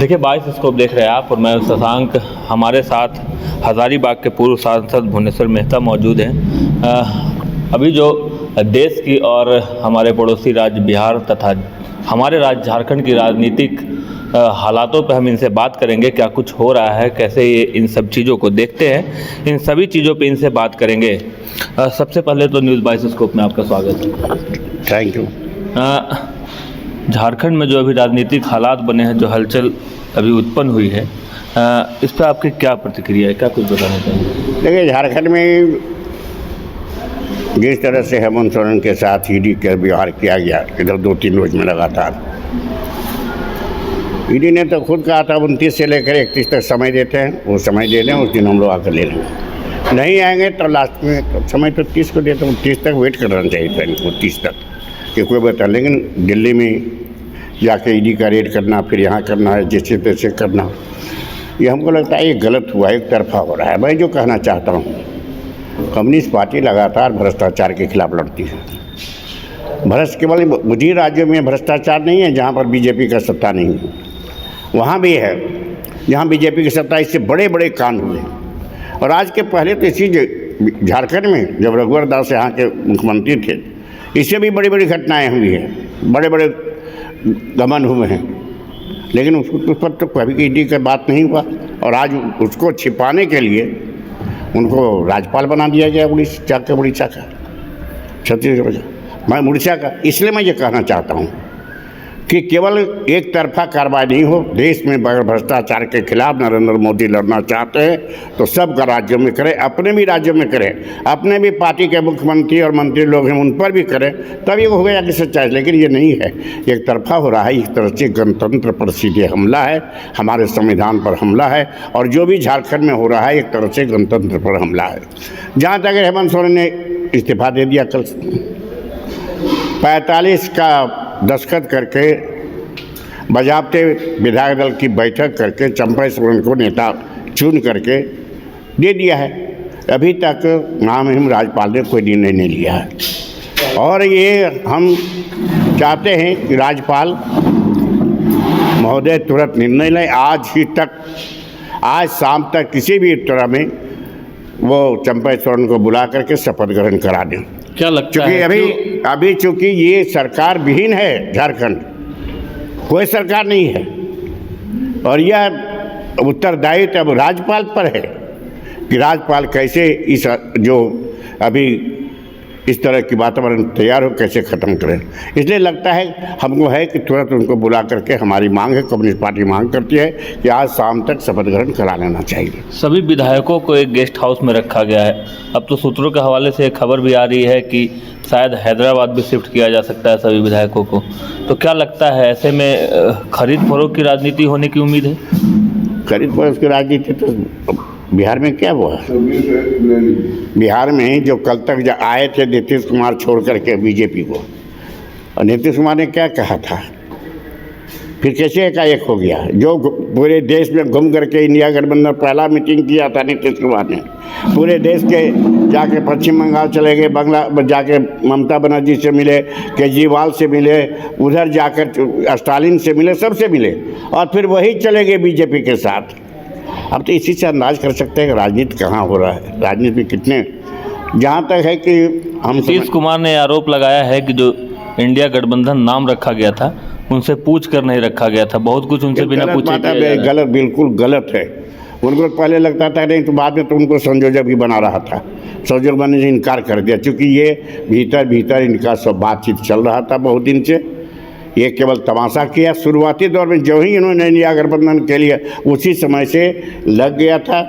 देखिए 22 स्कोप देख रहे हैं आप और मैं शशांक। हमारे साथ हजारीबाग के पूर्व सांसद भुवनेश्वर मेहता मौजूद हैं। अभी जो देश की और हमारे पड़ोसी राज्य बिहार तथा हमारे राज्य झारखंड की राजनीतिक हालातों पर हम इनसे बात करेंगे, क्या कुछ हो रहा है, कैसे ये इन सब चीज़ों को देखते हैं, इन सभी चीज़ों पे इनसे बात करेंगे। सबसे पहले तो न्यूज़ 22 स्कोप में आपका स्वागत है। Thank you. झारखंड में जो अभी राजनीतिक हालात बने हैं, जो हलचल अभी उत्पन्न हुई है, इस पर आपकी क्या प्रतिक्रिया है, क्या कुछ बताना चाहिए? देखिए, झारखंड में जिस तरह से हेमंत सोरेन के साथ ईडी का व्यवहार किया गया इधर 2-3 रोज में लगातार, ईडी ने तो खुद कहा था 29 से लेकर 31 तक समय देते हैं, वो समय दे दें, उस दिन हम लोग आकर ले लेंगे। नहीं आएंगे तो लास्ट में तो समय तो 30 को देते हैं, 30 तक वेट करना चाहिए था इनको, 30 तक कि कोई बता। लेकिन दिल्ली में जाके ईडी का रेड करना, फिर यहाँ करना है, जैसे तैसे करना, ये हमको लगता है ये गलत हुआ, एक तरफा हो रहा है। मैं जो कहना चाहता हूँ, कम्युनिस्ट पार्टी लगातार भ्रष्टाचार के खिलाफ लड़ती है। भ्रष्ट केवल मुझे राज्यों में भ्रष्टाचार नहीं है जहाँ पर बीजेपी का सत्ता नहीं है, वहाँ भी है जहाँ बीजेपी की सत्ता। इससे बड़े बड़े कांड हुए। और आज के पहले तो इसी झारखंड में जब रघुवर दास यहाँ के मुख्यमंत्री थे, इससे भी बड़ी बड़ी घटनाएं हुई हैं, बड़े बड़े दमन हुए हैं, लेकिन उस पर तो कभी ईडी का बात नहीं हुआ। और आज उसको छिपाने के लिए उनको राज्यपाल बना दिया गया उड़ीसा का, छत्तीसगढ़ का, मैं उड़ीसा का। इसलिए मैं ये कहना चाहता हूँ कि केवल एक तरफा कार्रवाई नहीं हो। देश में भ्रष्टाचार के खिलाफ नरेंद्र मोदी लड़ना चाहते हैं तो सबका राज्यों में करें, अपने भी राज्यों में करें, अपने भी पार्टी के मुख्यमंत्री और मंत्री लोग हैं उन पर भी करें, तब ये हो गया कि सच्चाई। लेकिन ये नहीं है, एक तरफा हो रहा है। एक तरह से गणतंत्र पर सीधे हमला है, हमारे संविधान पर हमला है, और जो भी झारखंड में हो रहा है एक तरह से गणतंत्र पर हमला है। जहाँ तक हेमंत सोरेन ने इस्तीफा दे दिया, कल 45 का दस्तखत करके बजाबते विधायक दल की बैठक करके चंपा सोरेन को नेता चुन करके दे दिया है। अभी तक नामहीन राज्यपाल ने कोई निर्णय नहीं लिया है। और ये हम चाहते हैं कि राज्यपाल महोदय तुरंत निर्णय लें। आज शाम तक किसी भी तरह में वो चंपा सोरेन को बुला करके शपथ ग्रहण करा दें। क्या लगता है? अभी चूंकि ये सरकार विहीन है, झारखंड कोई सरकार नहीं है, और यह उत्तरदायित्व अब राज्यपाल पर है कि राज्यपाल कैसे इस जो अभी इस तरह की वातावरण तैयार हो कैसे ख़त्म करें। इसलिए लगता है हमको है कि तुरंत उनको बुला करके, हमारी मांग है, कम्युनिस्ट पार्टी मांग करती है कि आज शाम तक शपथ ग्रहण करा लेना चाहिए। सभी विधायकों को एक गेस्ट हाउस में रखा गया है। अब तो सूत्रों के हवाले से एक खबर भी आ रही है कि शायद हैदराबाद भी शिफ्ट किया जा सकता है सभी विधायकों को। तो क्या लगता है, ऐसे में खरीद फरोख्त की राजनीति होने की उम्मीद है? खरीद फरोख्त की राजनीति तो बिहार में क्या हुआ? बिहार में जो कल तक आए थे नीतीश कुमार छोड़ करके बीजेपी को, और नीतीश कुमार ने क्या कहा था, फिर कैसे एकाएक हो गया? जो पूरे देश में घूम करके इंडिया गठबंधन पहला मीटिंग किया था नीतीश कुमार ने, पूरे देश के जाके पश्चिम बंगाल चले गए, बंगला जाके ममता बनर्जी से मिले, केजरीवाल से मिले, उधर जाकर स्टालिन से मिले, सबसे मिले, और फिर वही चले गए बीजेपी के साथ। अब तो इसी से अंदाज कर सकते हैं कि राजनीति कहाँ हो रहा है, राजनीति में कितने। जहाँ तक है कि हम नीतीश कुमार ने आरोप लगाया है कि जो इंडिया गठबंधन नाम रखा गया था उनसे पूछ कर नहीं रखा गया था, बहुत कुछ उनसे बिना पूछे। गलत, बिल्कुल गलत है। उनको पहले लगता था नहीं, तो बाद में तो उनको संयोजक भी बना रहा था, संयोजक बनने से इनकार कर दिया, क्योंकि ये भीतर इनका सब बातचीत चल रहा था बहुत दिन से। ये केवल तमाशा किया। शुरुआती दौर में जो ही इन्होंने इंडिया गठबंधन के लिए उसी समय से लग गया था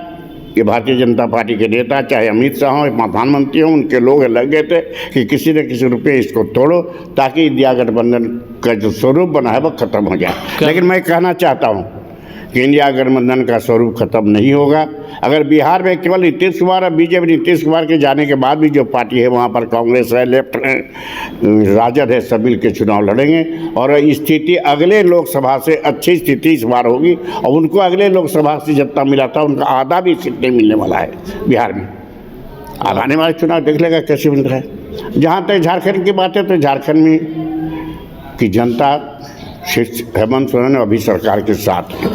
कि भारतीय जनता पार्टी के नेता, चाहे अमित शाह हो, प्रधानमंत्री हों, उनके लोग लग गए थे कि किसी न किसी रूप में इसको तोड़ो ताकि इंडिया गठबंधन का जो स्वरूप बना है वो खत्म हो जाए। लेकिन मैं कहना चाहता हूँ कि इंडिया गठबंधन का स्वरूप खत्म नहीं होगा। अगर बिहार में केवल नीतीश कुमार और बीजेपी, नीतीश कुमार के जाने के बाद भी जो पार्टी है वहाँ पर कांग्रेस है, लेफ्ट है, राजद है, सब मिल के चुनाव लड़ेंगे, और स्थिति अगले लोकसभा से अच्छी स्थिति इस बार होगी। और उनको अगले लोकसभा से जितना मिला था उनका आधा भी सीट नहीं मिलने वाला है बिहार में। अब आने वाले चुनाव देख लेगा कैसे मिल रहा है। जहाँ तक झारखंड की बात है, तो झारखंड में की जनता हेमंत सोरेन अभी सरकार के साथ हैं।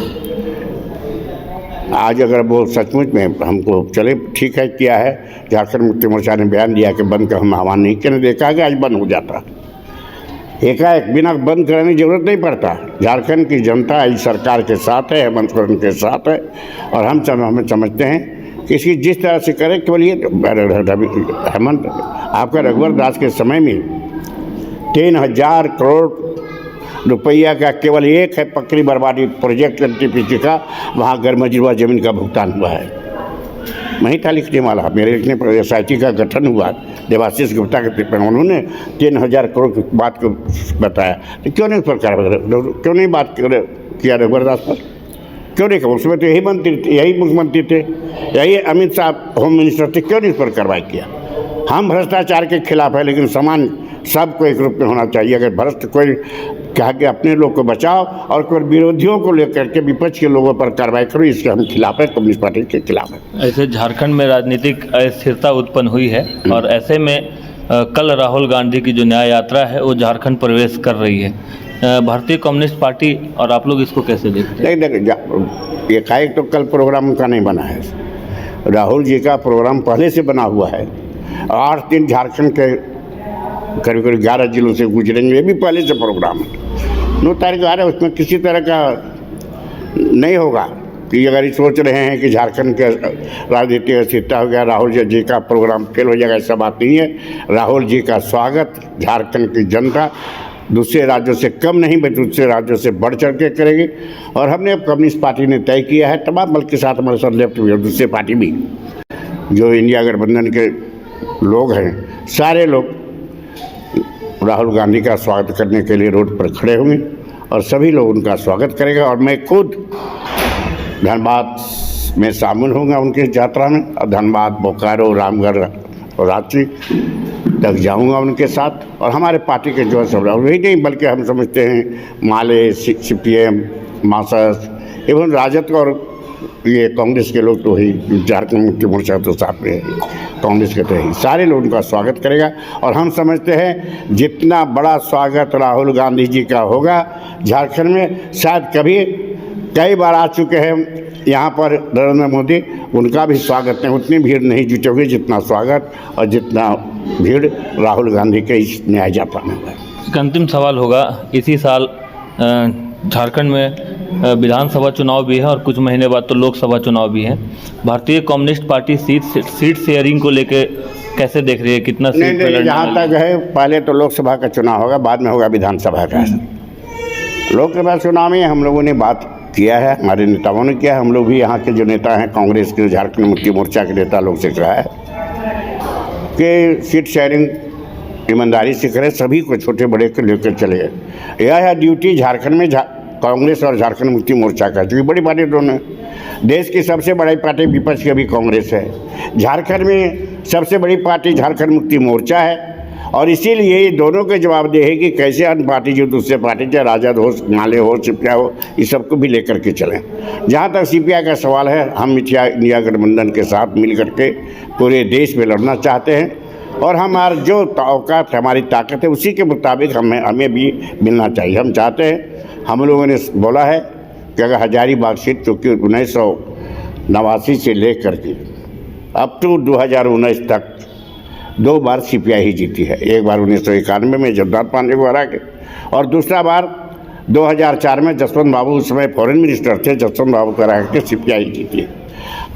आज अगर वो सचमुच में हमको चले ठीक है किया है, झारखंड मुक्ति मोर्चा ने बयान दिया कि बंद का हम आह्वान नहीं करने, देखा कि आज बंद हो जाता। एकाएक बिना बंद कराने की जरूरत नहीं पड़ता। झारखंड की जनता इस सरकार के साथ है, हेमंत सोरेन के साथ है, और हम समझते हैं कि इसकी जिस तरह से करें केवल ये हेमंत आपका रघुवर दास के समय में 3000 करोड़ रुपया का केवल एक है पकड़ी बर्बादी प्रोजेक्ट NTPC का, वहाँ गैरमजरूआ ज़मीन का भुगतान हुआ है। वहीं था लिखने वाला, मेरे लिखने SIT का गठन हुआ देवाशीष गुप्ता के पेपर में, उन्होंने 3000 करोड़ की बात को बताया। तो क्यों नहीं सरकार क्यों नहीं बात किया रघुवर दास पर, क्यों नहीं किया? उसमें तो यही मंत्री थे, यही मुख्यमंत्री थे, यही अमित शाह होम मिनिस्टर थे, क्यों नहीं इस पर कार्रवाई किया? हम भ्रष्टाचार के खिलाफ है, लेकिन समान सबको एक रूप में होना चाहिए। अगर भ्रष्ट कोई कहा कि अपने लोग को बचाओ और कोई विरोधियों को लेकर के विपक्ष के लोगों पर कार्रवाई करो, इसके हम खिलाफ है, कम्युनिस्ट पार्टी के खिलाफ है। ऐसे झारखंड में राजनीतिक अस्थिरता उत्पन्न हुई है और ऐसे में कल राहुल गांधी की जो न्याय यात्रा है वो झारखंड प्रवेश कर रही है। भारतीय कम्युनिस्ट पार्टी और आप लोग इसको कैसे देखते हैं? नहीं, एकाएक तो कल प्रोग्राम उनका नहीं बना है। राहुल जी का प्रोग्राम पहले से बना हुआ है। 8 दिन झारखंड के करीब 11 जिलों से गुजरेंगे, ये भी पहले से प्रोग्राम है। 9 तारीख आ रहा है, उसमें किसी तरह का नहीं होगा कि अगर ये सोच रहे हैं कि झारखंड के राजनीतिक अस्थिरता हो गया, राहुल जी का प्रोग्राम फेल हो जाएगा, ऐसा बात नहीं है। राहुल जी का स्वागत झारखंड की जनता दूसरे राज्यों से कम नहीं बल्कि दूसरे राज्यों से बढ़ चढ़ के करेगी। और हमने कम्युनिस्ट पार्टी ने तय किया है, तमाम बल्कि साथ हमारे साथ लेफ्ट भी और दूसरे पार्टी भी जो इंडिया गठबंधन के लोग हैं, सारे लोग राहुल गांधी का स्वागत करने के लिए रोड पर खड़े होंगे और सभी लोग उनका स्वागत करेंगे। और मैं खुद धनबाद में शामिल होऊंगा उनकी यात्रा में, और धनबाद, बोकारो, रामगढ़ और रांची तक जाऊंगा उनके साथ। और हमारे पार्टी के जो सब वही नहीं बल्कि हम समझते हैं माले, CPM, मार्क्सिस्ट एवं राजद और ये कांग्रेस के लोग तो ही, झारखंड मुक्ति मोर्चा तो साथ में है, कांग्रेस के तो ही, सारे लोग उनका स्वागत करेगा। और हम समझते हैं जितना बड़ा स्वागत राहुल गांधी जी का होगा झारखंड में, शायद कई बार आ चुके हैं यहाँ पर नरेंद्र मोदी, उनका भी स्वागत नहीं, उतनी भीड़ नहीं जुटेगी जितना स्वागत और जितना भीड़ राहुल गांधी के इस न्याय यात्रा में हुआ। एक अंतिम सवाल होगा, इसी साल झारखंड में विधानसभा चुनाव भी है और कुछ महीने बाद तो लोकसभा चुनाव भी है। भारतीय कम्युनिस्ट पार्टी सीट शेयरिंग को लेके कैसे देख रही है? कितना सीट पे लड़ने जहाँ तक है, पहले तो लोकसभा का चुनाव होगा, बाद में होगा विधानसभा का। लोकसभा चुनाव में हम लोगों ने बात किया है, हमारे नेताओं ने किया है, हम लोग भी यहाँ के जो नेता हैं कांग्रेस के, झारखंड मुक्ति मोर्चा के नेता लोग से कहा है कि सीट शेयरिंग ईमानदारी से करें, सभी को छोटे बड़े को लेकर चले। यह है ड्यूटी झारखंड में कांग्रेस और झारखंड मुक्ति मोर्चा का, क्योंकि बड़ी पार्टी दोनों, देश की सबसे बड़ी पार्टी विपक्ष की भी कांग्रेस है, झारखंड में सबसे बड़ी पार्टी झारखंड मुक्ति मोर्चा है। और इसीलिए ये दोनों के जवाबदेह है कि कैसे अन्य पार्टी जो दूसरे पार्टी चाहे राजद हो, माले हो, CPI हो, इस सबको भी लेकर के चलें। जहाँ तक CPI का सवाल है, हम इंडिया गठबंधन के साथ मिल करके पूरे देश में लड़ना चाहते हैं और हमारा जो औकात है, हमारी ताकत है, उसी के मुताबिक हमें भी मिलना चाहिए। हम चाहते हैं, हम लोगों ने बोला है कि अगर हजारीबाग सीट चूँकि 1989 से लेकर के अप टू 2019 तक 2 बार CPI ही जीती है। एक बार 1991 में जगन्नाथ पांडे को हरा के, और दूसरा बार 2004 में जसवंत बाबू, उस समय फॉरेन मिनिस्टर थे, जसवंत बाबू को हरा के CPI जीती है।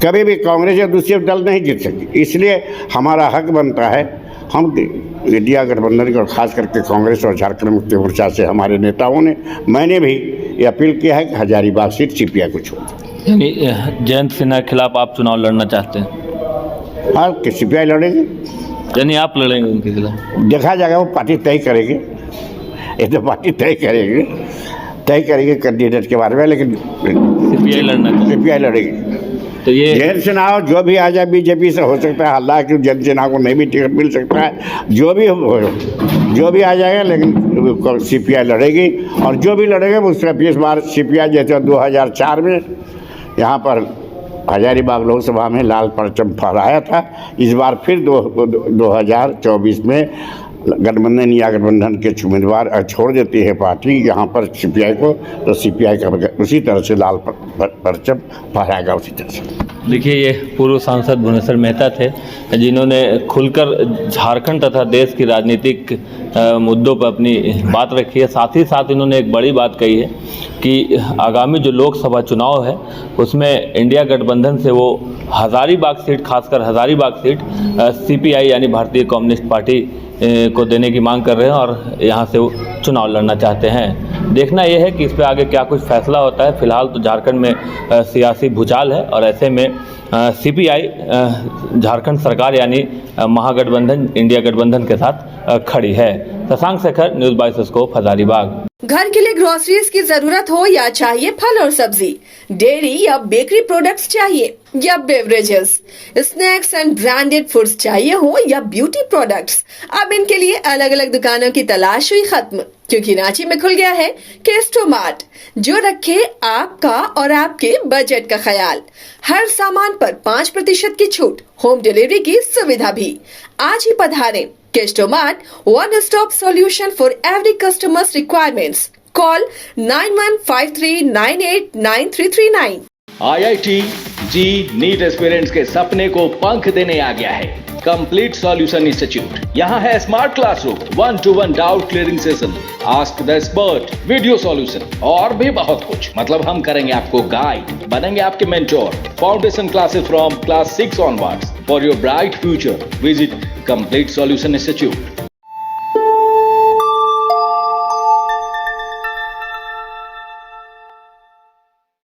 कभी भी कांग्रेस या दूसरे दल नहीं जीत सकी, इसलिए हमारा हक बनता है, हम इंडिया गठबंधन और खास करके कांग्रेस और झारखंड मुक्ति मोर्चा से हमारे नेताओं ने, मैंने भी ये अपील किया है कि हजारीबाग सीट CPI को छोड़ दें। यानी जयंत सिन्हा के खिलाफ आप चुनाव लड़ना चाहते हैं? हाँ, कि CPI लड़ेंगे, यानी आप लड़ेंगे उनके खिलाफ? देखा जाएगा, वो पार्टी तय करेगी, ये तो पार्टी तय करेगी कैंडिडेट के बारे में, लेकिन CPI लड़ेगी। तो ये जयंत सिन्हा जो भी आ जाए बीजेपी से, हो सकता है हालांकि जयंत सिन्हा को नहीं भी टिकट मिल सकता है, जो भी आ जाएगा, लेकिन CPI लड़ेगी। और जो भी लड़ेगा उससे इस बार CPI जैसे 2004 में यहाँ पर हजारीबाग लोकसभा में लाल परचम फहराया था, इस बार फिर 2024 में गठबंधन या गठबंधन के उम्मीदवार छोड़ देती है पार्टी यहाँ पर सीपीआई को, तो सीपीआई का उसी तरह से लाल परचम फहराएगा उसी तरह से। देखिए, ये पूर्व सांसद भुवनेश्वर मेहता थे जिन्होंने खुलकर झारखंड तथा देश की राजनीतिक मुद्दों पर अपनी बात रखी है। साथ ही साथ इन्होंने एक बड़ी बात कही है कि आगामी जो लोकसभा चुनाव है उसमें इंडिया गठबंधन से वो हज़ारीबाग सीट, खासकर हज़ारीबाग सीट सीपीआई यानी भारतीय कम्युनिस्ट पार्टी को देने की मांग कर रहे हैं और यहाँ से वो चुनाव लड़ना चाहते हैं। देखना यह है कि इस पर आगे क्या कुछ फैसला होता है। फिलहाल तो झारखंड में सियासी भूचाल है और ऐसे में सीपीआई झारखंड सरकार यानी महागठबंधन इंडिया गठबंधन के साथ खड़ी है। Shashank Shekhar, news 22 scope, Hazaribagh. घर के लिए ग्रोसरीज की जरूरत हो या चाहिए फल और सब्जी, डेयरी या बेकरी प्रोडक्ट्स चाहिए या beverages, snacks and branded foods चाहिए हो या ब्यूटी प्रोडक्ट्स, अब इनके लिए अलग अलग दुकानों की तलाश हुई खत्म, क्योंकि रांची में खुल गया है केस्टो मार्ट, जो रखे आपका और आपके बजट का ख्याल। हर सामान पर 5% की छूट, होम डिलीवरी की सुविधा भी। आज ही पधारें Kesto Mart, one stop solution for every customer's requirements. Call 9153989339. IIT ji NEET aspirants के सपने को पंख देने आ गया है कंप्लीट सॉल्यूशन इंस्टीट्यूट। यहाँ है smart classroom, 1-to-1 doubt clearing session, ask the expert, video solution और भी बहुत कुछ। मतलब हम करेंगे आपको गाइड, बनेंगे आपके mentor. Foundation classes from class 6 onwards for your bright future. Visit complete solution institute.